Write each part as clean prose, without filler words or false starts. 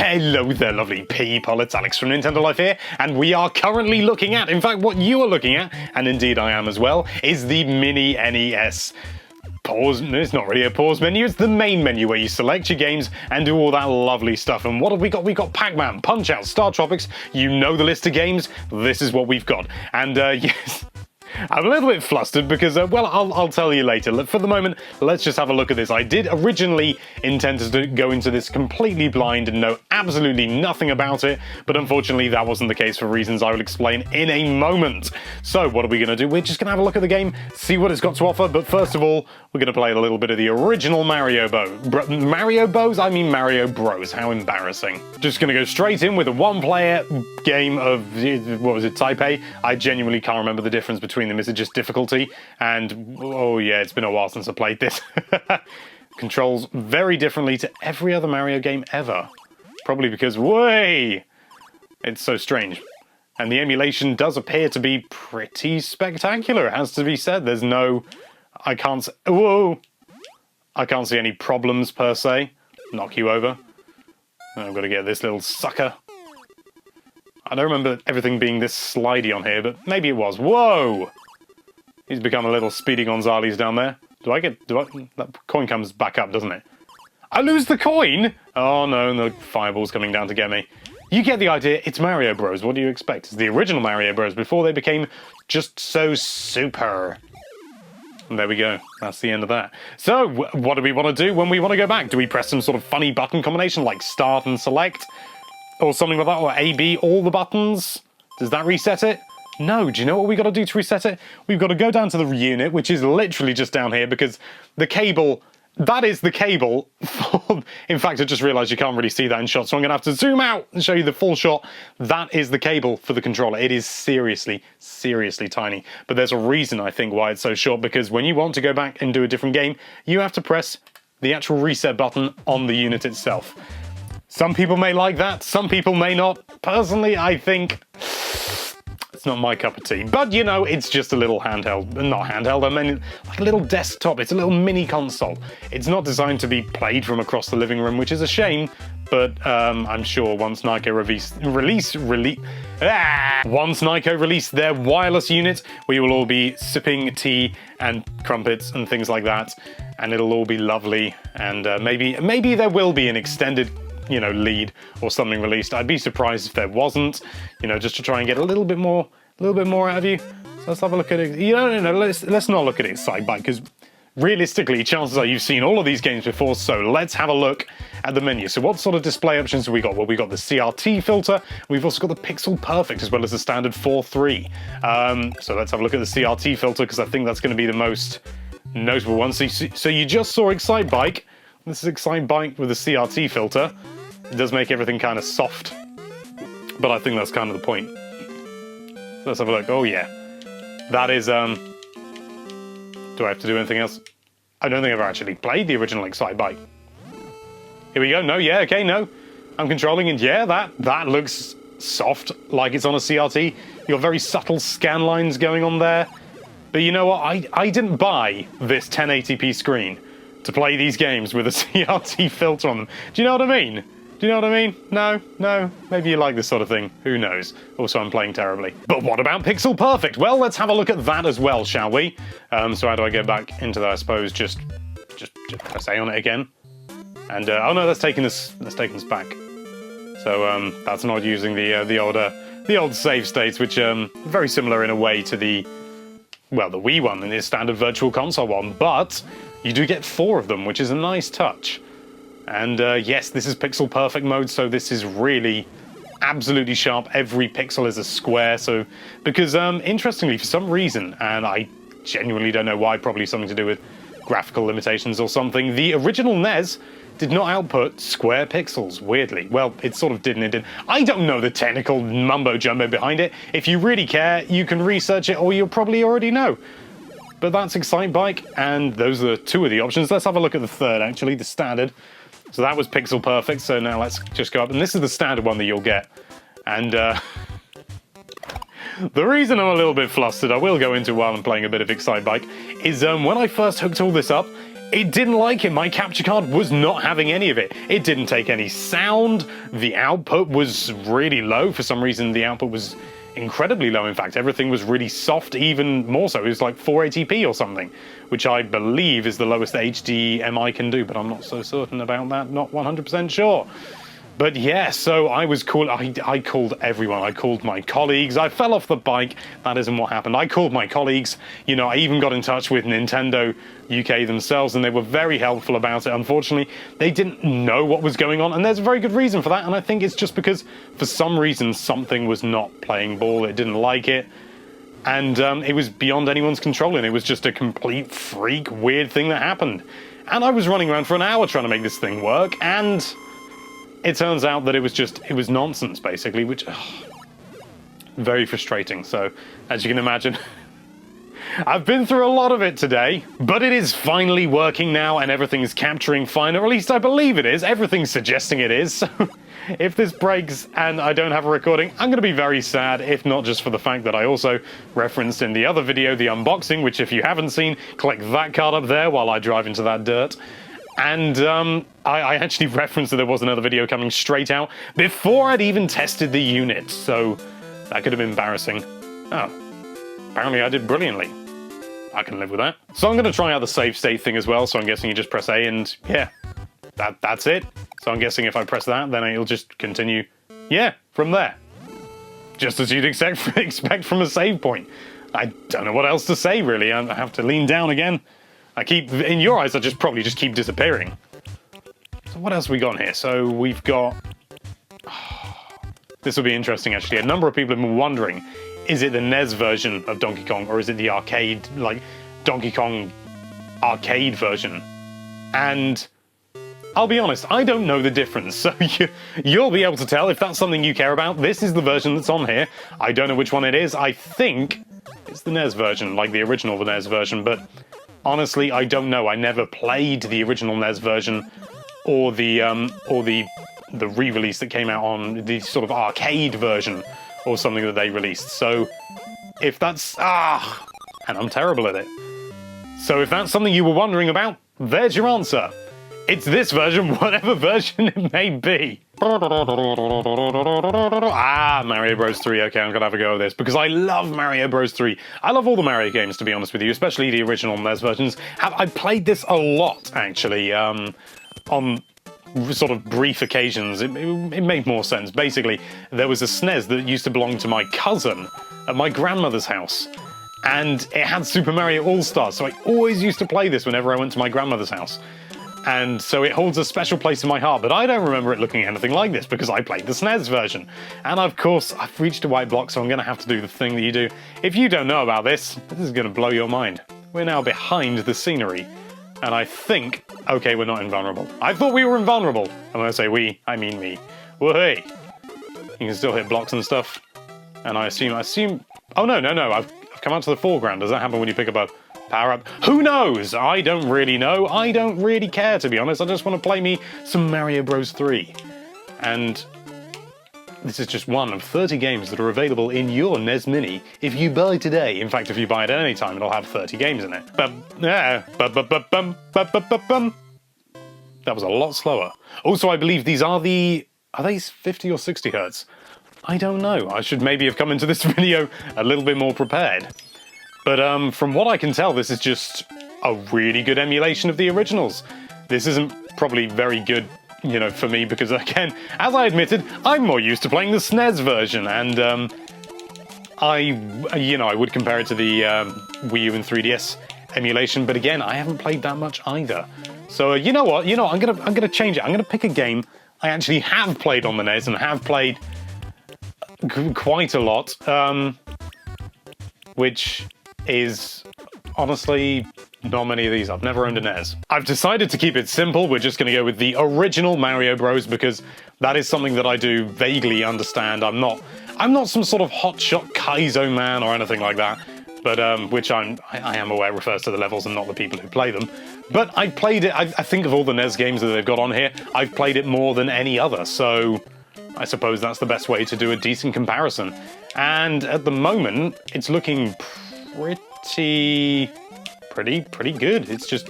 Hello there, lovely people. It's Alex from Nintendo Life here, and we are currently looking at, in fact, what you are looking at, and indeed I am as well, is the Mini NES. Pause, it's not really a pause menu, it's the main menu where you select your games and do all that lovely stuff. And what have we got? We've got Pac-Man, Punch-Out, Star Tropics, you know the list of games, this is what we've got. And yes, I'm a little bit flustered because, well, I'll tell you later. For the moment, let's just have a look at this. I did originally intend to go into this completely blind and know absolutely nothing about it, but unfortunately that wasn't the case for reasons I will explain in a moment. So what are we going to do? We're just going to have a look at the game, see what it's got to offer, but first of all, we're going to play a little bit of the original Mario Bros. How embarrassing. Just going to go straight in with a one-player game of, what was it, Type A? I genuinely can't remember the difference between them. Is it just difficulty? And, oh yeah, it's been a while since I played this. Controls very differently to every other Mario game ever. Probably because, way, it's so strange. And the emulation does appear to be pretty spectacular, it has to be said. There's no, I can't see any problems per se. Knock you over. I've got to get this little sucker. I don't remember everything being this slidey on here, but maybe it was. Whoa! He's become a little Speedy Gonzales down there. That coin comes back up, doesn't it? I lose the coin? Oh no, the fireball's coming down to get me. You get the idea, it's Mario Bros. What do you expect? It's the original Mario Bros. Before they became just so super. And there we go. That's the end of that. So, what do we want to do when we want to go back? Do we press some sort of funny button combination like start and select? Or something like that, or A, B, all the buttons? Does that reset it? No, do you know what we got to do to reset it? We've got to go down to the unit, which is literally just down here, because the cable, that is the cable for, in fact, I just realised you can't really see that in shot, so I'm going to have to zoom out and show you the full shot. That is the cable for the controller. It is seriously, seriously tiny. But there's a reason, I think, why it's so short, because when you want to go back and do a different game, you have to press the actual reset button on the unit itself. Some people may like that, some people may not. Personally, I think it's not my cup of tea. But, you know, it's just a little handheld. Not handheld, I mean, like a little desktop. It's a little mini console. It's not designed to be played from across the living room, which is a shame. But I'm sure once Nyko release their wireless unit, we will all be sipping tea and crumpets and things like that. And it'll all be lovely. And maybe there will be an extended, you know, lead or something released. I'd be surprised if there wasn't, you know, just to try and get a little bit more out of you. So let's have a look at it. You know, no, let's not look at it side by, because realistically, chances are you've seen all of these games before, so let's have a look at the menu. So what sort of display options have we got? Well, we've got the CRT filter, we've also got the Pixel Perfect, as well as the standard 4:3. So let's have a look at the CRT filter, because I think that's going to be the most notable one. So you just saw Excite Bike. This is Excite Bike with the CRT filter. It does make everything kind of soft, but I think that's kind of the point. Let's have a look. Oh yeah, that is, do I have to do anything else? I don't think I've ever actually played the original Excite Bike. Here we go. No, yeah, okay, no. I'm controlling, and yeah, that looks soft, like it's on a CRT. You've got very subtle scan lines going on there. But you know what? I didn't buy this 1080p screen to play these games with a CRT filter on them. Do you know what I mean? Do you know what I mean? No, maybe you like this sort of thing. Who knows? Also, I'm playing terribly. But what about Pixel Perfect? Well, let's have a look at that as well, shall we? So how do I get back into that? I suppose just press A on it again. And, oh no, that's taking us back. So, that's not using the old save states, which, very similar in a way to the Wii one and the standard Virtual Console one, but you do get 4 of them, which is a nice touch. And yes, this is Pixel Perfect mode, so this is really absolutely sharp. Every pixel is a square, so because interestingly, for some reason, and I genuinely don't know why, probably something to do with graphical limitations or something, the original NES did not output square pixels, weirdly. Well, it sort of did and it didn't. I don't know the technical mumbo-jumbo behind it. If you really care, you can research it, or you'll probably already know. But that's Excite Bike, and those are 2 of the options. Let's have a look at the third, actually, the standard. So that was Pixel Perfect, so now let's just go up. And this is the standard one that you'll get. And the reason I'm a little bit flustered, I will go into while I'm playing a bit of Excite Bike, is when I first hooked all this up, it didn't like it. My capture card was not having any of it. It didn't take any sound. The output was really low. For some reason, the output was incredibly low. In fact, everything was really soft, even more so. It was like 480p or something, which I believe is the lowest HDMI can do, but I'm not so certain about that, not 100% sure. But yeah, so I was cool. I called everyone. I called my colleagues. I fell off the bike. That isn't what happened. I called my colleagues. You know, I even got in touch with Nintendo UK themselves, and they were very helpful about it. Unfortunately, they didn't know what was going on, and there's a very good reason for that. And I think it's just because, for some reason, something was not playing ball. It didn't like it. And it was beyond anyone's control, and it was just a complete freak, weird thing that happened. And I was running around for an hour trying to make this thing work, and it turns out that it was nonsense, basically, which, very frustrating. So, as you can imagine, I've been through a lot of it today, but it is finally working now, and everything's capturing fine, or at least I believe it is. Everything's suggesting it is, so if this breaks and I don't have a recording, I'm going to be very sad, if not just for the fact that I also referenced in the other video the unboxing, which if you haven't seen, click that card up there while I drive into that dirt. And I actually referenced that there was another video coming straight out before I'd even tested the unit, so that could have been embarrassing. Oh, apparently I did brilliantly. I can live with that. So I'm going to try out the save state thing as well, so I'm guessing you just press A and, yeah, that's it. So I'm guessing if I press that, then it'll just continue, yeah, from there. Just as you'd expect from a save point. I don't know what else to say, really. I have to lean down again. In your eyes, I probably just keep disappearing. So what else have we got here? So we've got... this will be interesting, actually. A number of people have been wondering, is it the NES version of Donkey Kong, or is it the arcade, like, Donkey Kong arcade version? And I'll be honest, I don't know the difference, so you'll be able to tell if that's something you care about. This is the version that's on here. I don't know which one it is. I think it's the NES version, like the original NES version, but honestly, I don't know. I never played the original NES version or the re-release that came out on the sort of arcade version or something that they released. So if that's... and I'm terrible at it. So if that's something you were wondering about, there's your answer. It's this version, whatever version it may be. Mario Bros. 3. Okay, I'm gonna have a go at this, because I love Mario Bros. 3. I love all the Mario games, to be honest with you, especially the original NES versions. I played this a lot, actually, on sort of brief occasions. It made more sense. Basically, there was a SNES that used to belong to my cousin at my grandmother's house, and it had Super Mario All-Stars, so I always used to play this whenever I went to my grandmother's house. And so it holds a special place in my heart, but I don't remember it looking anything like this because I played the SNES version. And of course, I've reached a white block, so I'm going to have to do the thing that you do. If you don't know about this is going to blow your mind. We're now behind the scenery, and I think, okay, we're not invulnerable. I thought we were invulnerable. And when I say we, I mean me. Whey! You can still hit blocks and stuff. And I assume, oh no, I've come out to the foreground. Does that happen when you pick up a power-up? Who knows? I don't really know. I don't really care, to be honest. I just want to play me some Mario Bros. 3. And this is just one of 30 games that are available in your NES Mini if you buy today. In fact, if you buy it at any time, it'll have 30 games in it. That was a lot slower. Also, I believe these are they 50 or 60 hertz? I don't know. I should maybe have come into this video a little bit more prepared. But from what I can tell, this is just a really good emulation of the originals. This isn't probably very good, you know, for me, because again, as I admitted, I'm more used to playing the SNES version, and I would compare it to the Wii U and 3DS emulation, but again, I haven't played that much either. So you know what? I'm gonna change it. I'm gonna pick a game I actually have played on the NES and have played quite a lot, which is honestly not many of these. I've never owned a NES. I've decided to keep it simple. We're just going to go with the original Mario Bros. Because that is something that I do vaguely understand. I'm not some sort of hotshot Kaizo man or anything like that, but which I am aware refers to the levels and not the people who play them. But I played it. I think of all the NES games that they've got on here, I've played it more than any other. So I suppose that's the best way to do a decent comparison. And at the moment, it's looking pretty good. It's just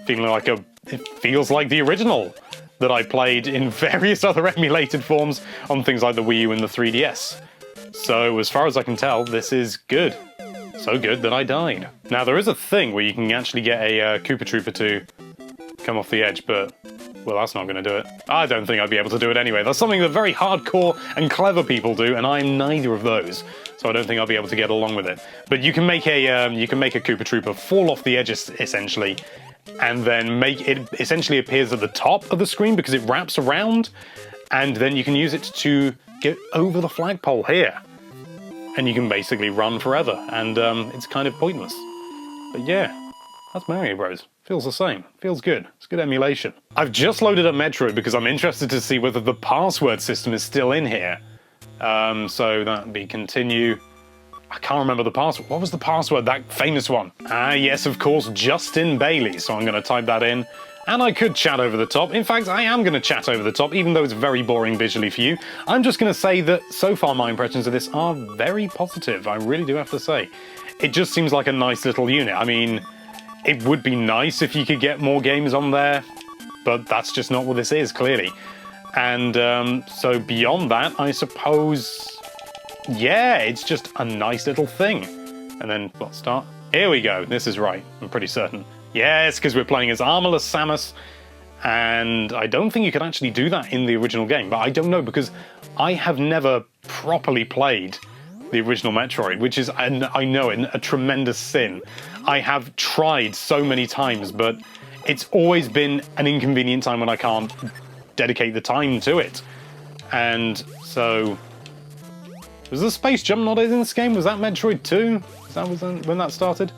feeling like it feels like the original that I played in various other emulated forms on things like the Wii U and the 3DS. So as far as I can tell, this is good. So good that I died. Now there is a thing where you can actually get a Koopa Trooper to come off the edge, but, well, that's not going to do it. I don't think I'd be able to do it anyway. That's something that very hardcore and clever people do, and I'm neither of those. So I don't think I'll be able to get along with it. But you can make a Koopa Trooper fall off the edge, essentially, and then make it essentially appears at the top of the screen because it wraps around, and then you can use it to get over the flagpole here. And you can basically run forever, and it's kind of pointless. But yeah, that's Mario Bros. Feels the same. Feels good. It's good emulation. I've just loaded up Metroid because I'm interested to see whether the password system is still in here. So that'd be continue. I can't remember the password. What was the password? That famous one. Ah, yes, of course, Justin Bailey. So I'm going to type that in. And I could chat over the top. In fact, I am going to chat over the top, even though it's very boring visually for you. I'm just going to say that so far my impressions of this are very positive. I really do have to say. It just seems like a nice little unit. I mean, it would be nice if you could get more games on there, but that's just not what this is, clearly. And so beyond that, I suppose, yeah, it's just a nice little thing. And then, what, start? Here we go. This is right. I'm pretty certain. Yes, because we're playing as Armorless Samus, and I don't think you could actually do that in the original game, but I don't know, because I have never properly played the original Metroid, which is, I know it, a tremendous sin. I have tried so many times, but it's always been an inconvenient time when I can't dedicate the time to it. And so, was the space jump not in this game? Was that Metroid 2? Was that when that started?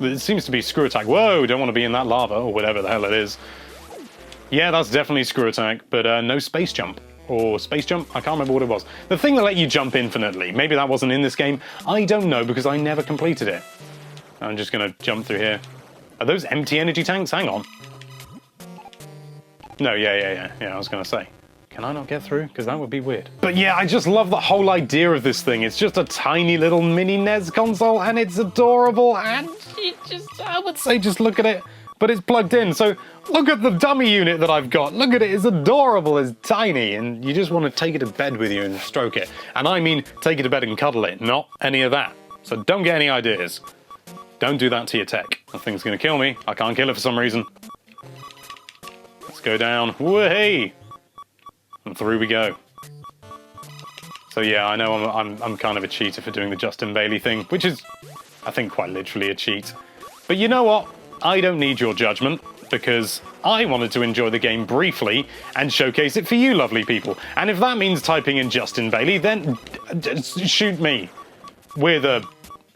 It seems to be screw attack. Whoa, don't want to be in that lava, or whatever the hell it is. Yeah, that's definitely screw attack, but no space jump. Or space jump? I can't remember what it was. The thing that let you jump infinitely. Maybe that wasn't in this game. I don't know, because I never completed it. I'm just going to jump through here. Are those empty energy tanks? Hang on. No, yeah, I was going to say. Can I not get through? Because that would be weird. But yeah, I just love the whole idea of this thing. It's just a tiny little mini NES console, and it's adorable, and I would say just look at it, but it's plugged in. So look at the dummy unit that I've got. Look at it, it's adorable, it's tiny, and you just want to take it to bed with you and stroke it. And I mean take it to bed and cuddle it, not any of that. So don't get any ideas. Don't do that to your tech. That thing's gonna kill me. I can't kill it for some reason. Let's go down. Whee! And through we go. So yeah, I know I'm kind of a cheater for doing the Justin Bailey thing, which is, I think, quite literally a cheat. But you know what? I don't need your judgment, because I wanted to enjoy the game briefly and showcase it for you lovely people. And if that means typing in Justin Bailey, then shoot me with a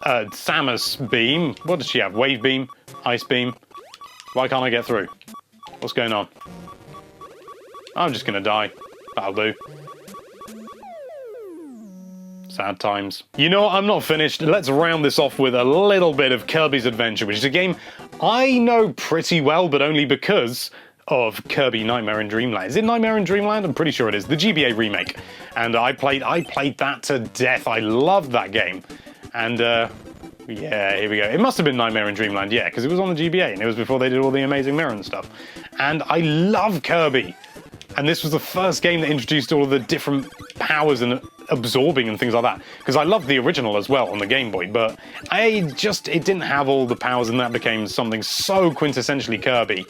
Samus beam. What does she have? Wave beam? Ice beam? Why can't I get through? What's going on? I'm just gonna die. That'll do. Sad times. You know what? I'm not finished. Let's round this off with a little bit of Kirby's Adventure, which is a game I know pretty well, but only because of Kirby Nightmare in Dreamland. Is it Nightmare in Dreamland? I'm pretty sure it is. The GBA remake. And I played that to death. I loved that game. And yeah, here we go. It must have been Nightmare in Dreamland, yeah, because it was on the GBA, and it was before they did all the Amazing Mirror and stuff. And I love Kirby. And this was the first game that introduced all of the different powers and absorbing and things like that. Because I loved the original as well on the Game Boy, but it didn't have all the powers, and that became something so quintessentially Kirby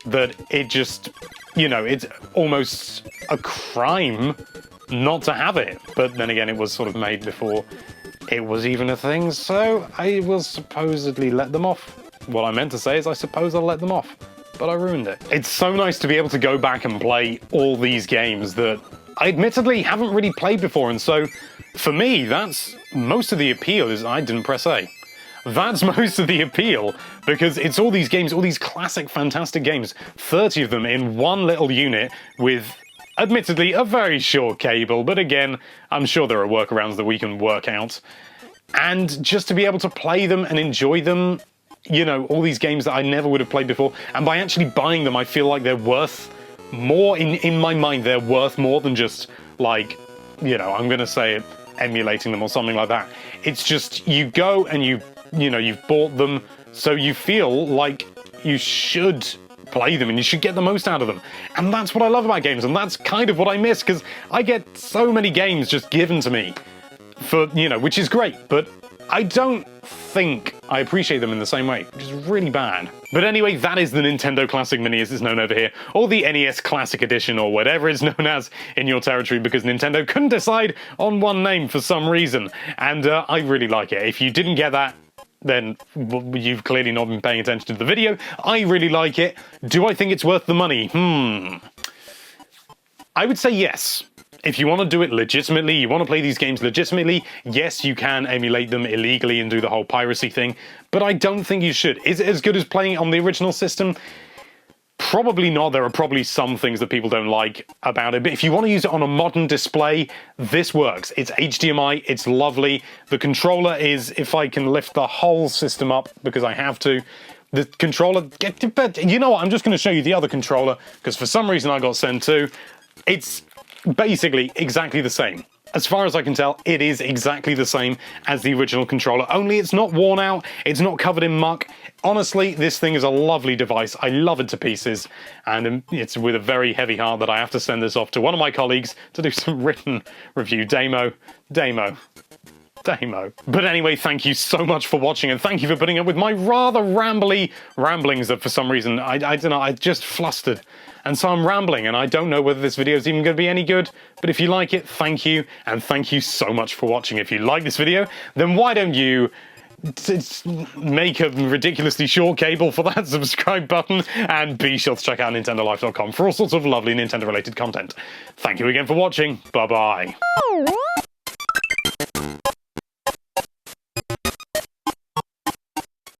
that it just, you know, it's almost a crime not to have it. But then again, it was sort of made before it was even a thing, so I will supposedly let them off. What I meant to say is I suppose I'll let them off. But I ruined it. It's so nice to be able to go back and play all these games that I admittedly haven't really played before, and so for me, that's most of the appeal. Is I didn't press A. That's most of the appeal, because it's all these games, all these classic, fantastic games, 30 of them in one little unit with, admittedly, a very short cable, but again, I'm sure there are workarounds that we can work out. And just to be able to play them and enjoy them, you know, all these games that I never would have played before, and by actually buying them, I feel like they're worth more, in my mind, they're worth more than just, like, you know, I'm gonna say it, emulating them or something like that. It's just, you go and you've bought them, so you feel like you should play them and you should get the most out of them. And that's what I love about games, and that's kind of what I miss, because I get so many games just given to me for, you know, which is great, but I don't think I appreciate them in the same way, which is really bad. But anyway, that is the Nintendo Classic Mini as it's known over here, or the NES Classic Edition, or whatever it's known as in your territory, because Nintendo couldn't decide on one name for some reason, and I really like it. If you didn't get that, then you've clearly not been paying attention to the video. I really like it. Do I think it's worth the money? I would say yes. If you want to do it legitimately, you want to play these games legitimately, yes, you can emulate them illegally and do the whole piracy thing, but I don't think you should. Is it as good as playing it on the original system? Probably not. There are probably some things that people don't like about it, but if you want to use it on a modern display, this works. It's HDMI, it's lovely. The controller is, if I can lift the whole system up, because I have to, the controller, you know what, I'm just going to show you the other controller, because for some reason I got sent to. It's basically exactly the same. As far as I can tell, it is exactly the same as the original controller, only it's not worn out, it's not covered in muck. Honestly, this thing is a lovely device. I love it to pieces, and it's with a very heavy heart that I have to send this off to one of my colleagues to do some written review. Damo. But anyway, thank you so much for watching, and thank you for putting up with my rather rambly ramblings that for some reason, I don't know, I just flustered. And so I'm rambling, and I don't know whether this video is even going to be any good, but if you like it, thank you, and thank you so much for watching. If you like this video, then why don't you make a ridiculously short cable for that subscribe button, and be sure to check out nintendolife.com for all sorts of lovely Nintendo-related content. Thank you again for watching. Bye-bye.